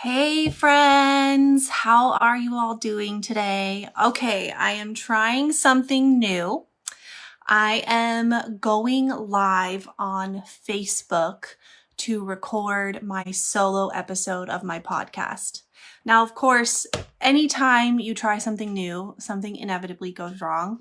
Hey friends, how are you all doing today? Okay, I am trying something new. I am going live on Facebook to record my solo episode of my podcast. Now, of course, anytime you try something new, something inevitably goes wrong.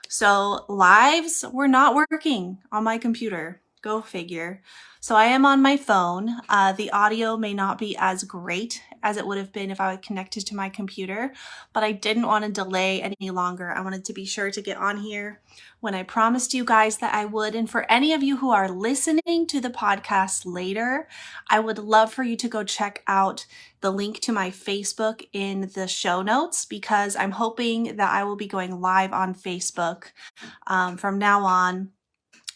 So lives were not working on my computer. Go figure. So I am on my phone. The audio may not be as great as it would have been if I was connected to my computer, but I didn't want to delay any longer. I wanted to be sure to get on here when I promised you guys that I would. And for any of you who are listening to the podcast later, I would love for you to go check out the link to my Facebook in the show notes, because I'm hoping that I will be going live on Facebook from now on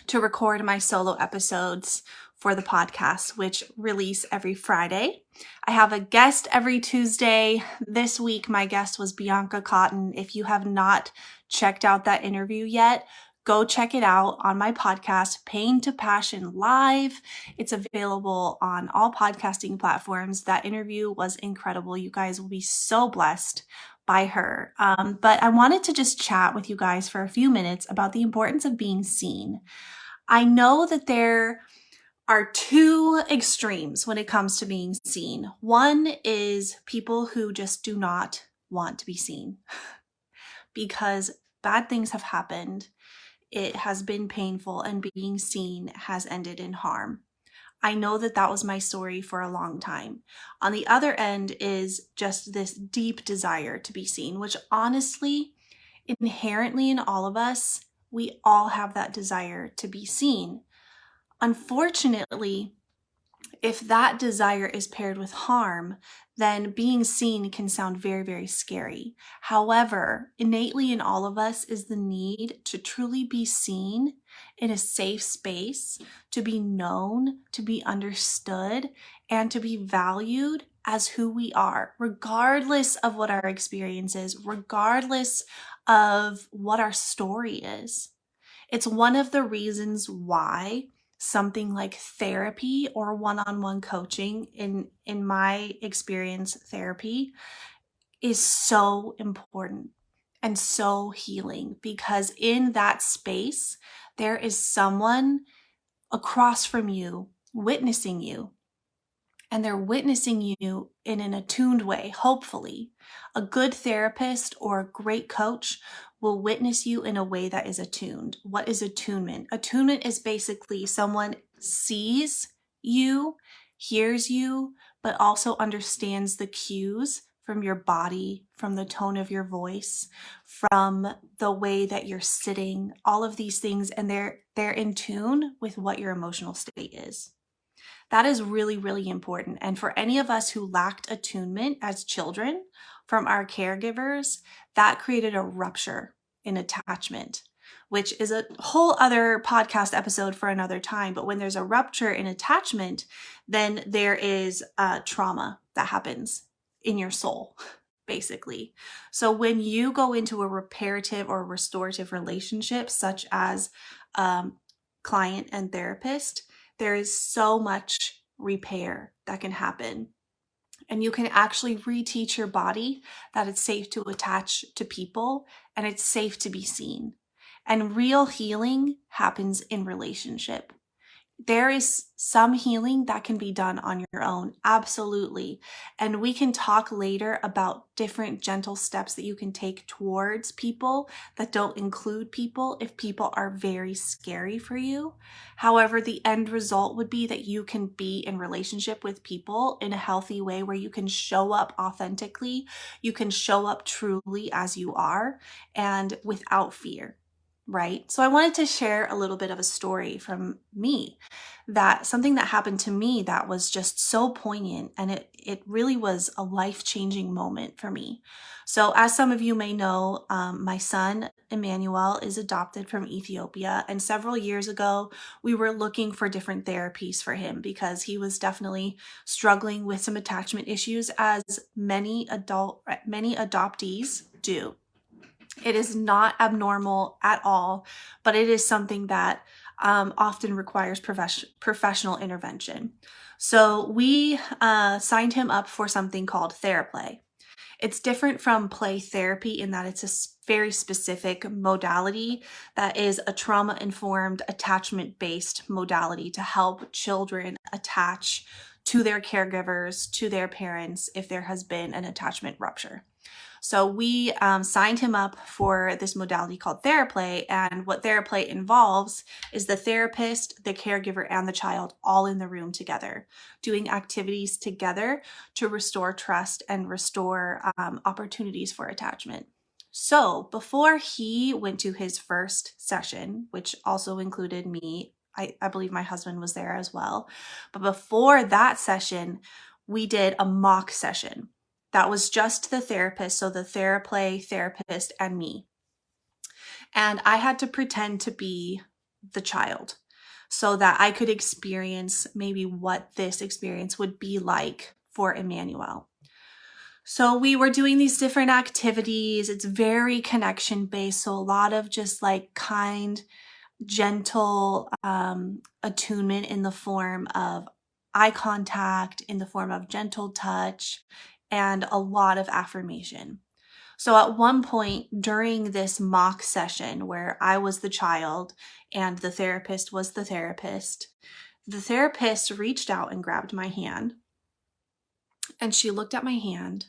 to record my solo episodes for the podcast, which release every Friday. I have a guest every Tuesday. This week, my guest was Bianca Cotton. If you have not checked out that interview yet, go check it out on my podcast, Pain to Passion Live. It's available on all podcasting platforms. That interview was incredible. You guys will be so blessed by her. But I wanted to just chat with you guys for a few minutes about the importance of being seen. I know that there are two extremes when it comes to being seen. One is people who just do not want to be seen because bad things have happened. It has been painful, and being seen has ended in harm. I know that that was my story for a long time. On the other end is just this deep desire to be seen, which honestly, inherently in all of us, we all have that desire to be seen. Unfortunately, if that desire is paired with harm, then being seen can sound very, very scary. However, innately in all of us is the need to truly be seen in a safe space, to be known, to be understood, and to be valued as who we are, regardless of what our experience is, regardless of what our story is. It's one of the reasons why something like therapy or one-on-one coaching, in my experience, therapy is so important and so healing, because in that space there is someone across from you witnessing you, and they're witnessing you in an attuned way. Hopefully, a good therapist or a great coach will witness you in a way that is attuned. What is attunement? Attunement is basically someone sees you, hears you, but also understands the cues from your body, from the tone of your voice, from the way that you're sitting, all of these things, and they're in tune with what your emotional state is. That is really, really important. And for any of us who lacked attunement as children from our caregivers, that created a rupture in attachment, which is a whole other podcast episode for another time. But when there's a rupture in attachment, then there is trauma that happens in your soul, basically. So when you go into a reparative or restorative relationship, such as client and therapist, there is so much repair that can happen. And you can actually reteach your body that it's safe to attach to people and it's safe to be seen. And real healing happens in relationship. There is some healing that can be done on your own, absolutely. And we can talk later about different gentle steps that you can take towards people that don't include people if people are very scary for you. However, the end result would be that you can be in relationship with people in a healthy way where you can show up authentically, you can show up truly as you are and without fear. Right? So I wanted to share a little bit of a story from me, that something that happened to me that was just so poignant, and it really was a life-changing moment for me. So as some of you may know, my son Emmanuel is adopted from Ethiopia, and several years ago we were looking for different therapies for him because he was definitely struggling with some attachment issues, as many adoptees do. It is not abnormal at all, but it is something that often requires professional intervention. So we signed him up for something called TheraPlay. It's different from play therapy in that it's a very specific modality that is a trauma-informed, attachment-based modality to help children attach to their caregivers, to their parents, if there has been an attachment rupture. So we signed him up for this modality called TheraPlay, and what TheraPlay involves is the therapist, the caregiver, and the child all in the room together, doing activities together to restore trust and restore opportunities for attachment. So before he went to his first session, which also included me, I believe my husband was there as well, but before that session, we did a mock session. That was just the therapist, so the TheraPlay therapist and me. And I had to pretend to be the child so that I could experience maybe what this experience would be like for Emmanuel. So we were doing these different activities. It's very connection based. So a lot of just like kind, gentle attunement in the form of eye contact, in the form of gentle touch, and a lot of affirmation. So at one point during this mock session where I was the child and the therapist was the therapist reached out and grabbed my hand, and she looked at my hand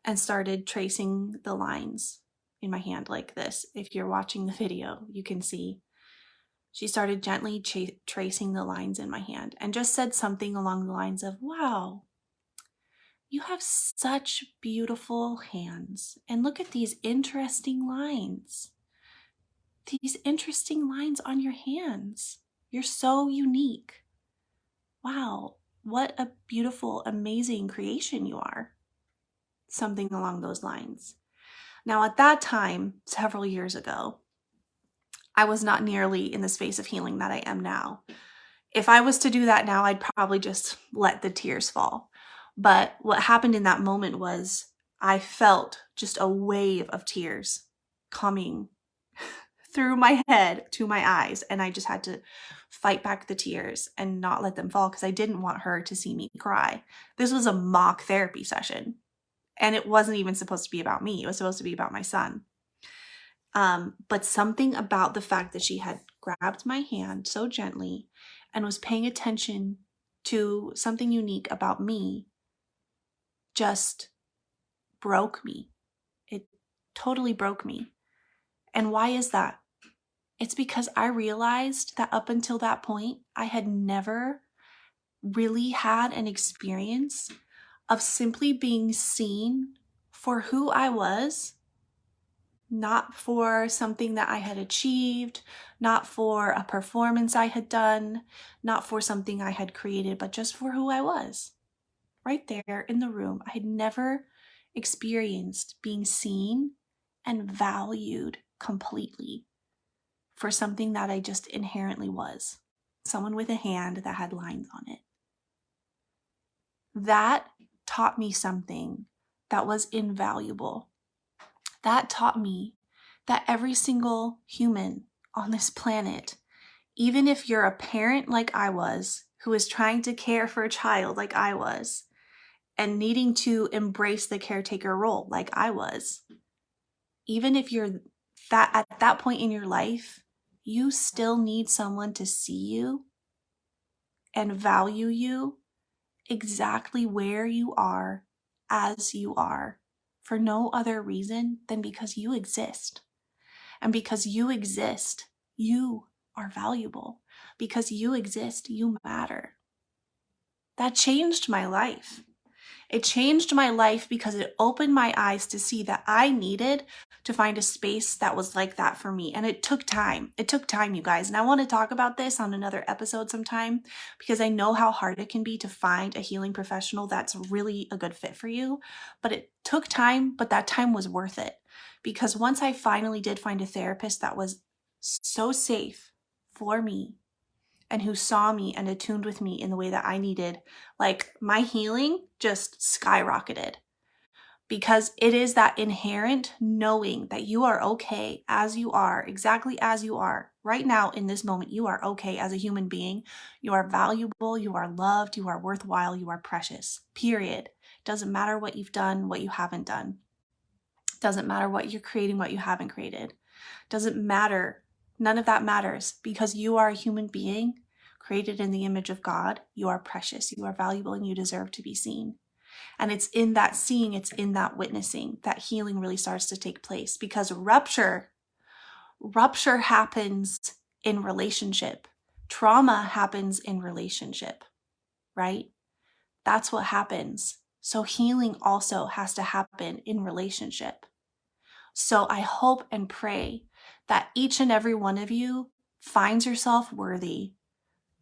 and started tracing the lines in my hand like this. If you're watching the video, you can see. She started gently tracing the lines in my hand and just said something along the lines of, "Wow, you have such beautiful hands. And look at these interesting lines. These interesting lines on your hands. You're so unique. Wow, what a beautiful, amazing creation you are." Something along those lines. Now, at that time, several years ago, I was not nearly in the space of healing that I am now. If I was to do that now, I'd probably just let the tears fall. But what happened in that moment was I felt just a wave of tears coming through my head to my eyes, and I just had to fight back the tears and not let them fall because I didn't want her to see me cry. This was a mock therapy session, and it wasn't even supposed to be about me. It was supposed to be about my son. But something about the fact that she had grabbed my hand so gently and was paying attention to something unique about me just broke me. It totally broke me. And why is that? It's because I realized that up until that point, I had never really had an experience of simply being seen for who I was, not for something that I had achieved, not for a performance I had done, not for something I had created, but just for who I was. Right there in the room, I had never experienced being seen and valued completely for something that I just inherently was. Someone with a hand that had lines on it. That taught me something that was invaluable. That taught me that every single human on this planet, even if you're a parent like I was, who is trying to care for a child like I was, and needing to embrace the caretaker role like I was, even if you're that at that point in your life, you still need someone to see you and value you exactly where you are as you are, for no other reason than because you exist. And because you exist, you are valuable. Because you exist, you matter. That changed my life. It changed my life because it opened my eyes to see that I needed to find a space that was like that for me. And it took time. It took time, you guys. And I want to talk about this on another episode sometime because I know how hard it can be to find a healing professional that's really a good fit for you. But it took time, but that time was worth it. Because once I finally did find a therapist that was so safe for me, and who saw me and attuned with me in the way that I needed, like my healing just skyrocketed because it is that inherent knowing that you are okay as you are, exactly as you are. Right now, in this moment, you are okay as a human being. You are valuable, you are loved, you are worthwhile, you are precious, period. Doesn't matter what you've done, what you haven't done. Doesn't matter what you're creating, what you haven't created. Doesn't matter. None of that matters, because you are a human being created in the image of God. You are precious, you are valuable, and you deserve to be seen. And it's in that seeing, it's in that witnessing that healing really starts to take place, because rupture happens in relationship. Trauma happens in relationship, right? That's what happens. So healing also has to happen in relationship. So I hope and pray that each and every one of you finds yourself worthy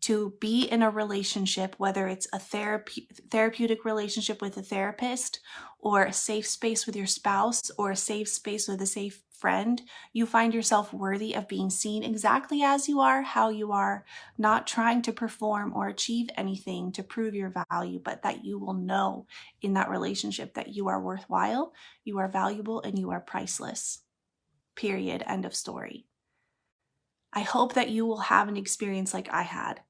to be in a relationship, whether it's a therapeutic relationship with a therapist, or a safe space with your spouse, or a safe space with a safe friend. You find yourself worthy of being seen exactly as you are, how you are, not trying to perform or achieve anything to prove your value, but that you will know in that relationship that you are worthwhile, you are valuable, and you are priceless. Period. End of story. I hope that you will have an experience like I had,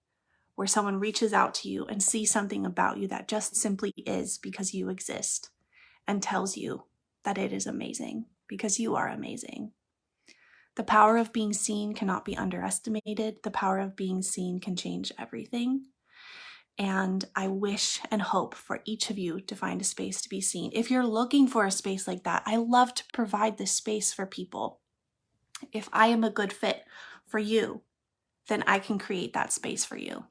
where someone reaches out to you and sees something about you that just simply is because you exist, and tells you that it is amazing because you are amazing. The power of being seen cannot be underestimated. The power of being seen can change everything. And I wish and hope for each of you to find a space to be seen. If you're looking for a space like that, I love to provide this space for people. If I am a good fit for you, then I can create that space for you.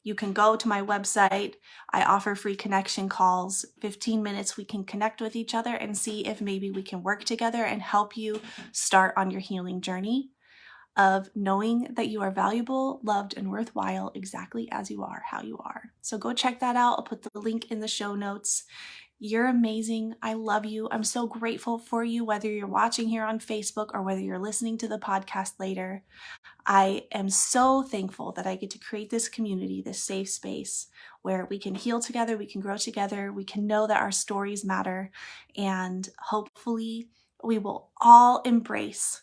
You can go to my website. I offer free connection calls. 15 minutes, we can connect with each other and see if maybe we can work together and help you start on your healing journey of knowing that you are valuable, loved, and worthwhile exactly as you are, how you are. So go check that out. I'll put the link in the show notes. You're amazing. I love you. I'm so grateful for you, whether you're watching here on Facebook or whether you're listening to the podcast later. I am so thankful that I get to create this community, this safe space where we can heal together, we can grow together, we can know that our stories matter, and hopefully we will all embrace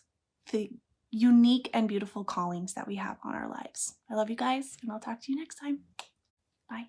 the unique and beautiful callings that we have on our lives. I love you guys, and I'll talk to you next time. Bye.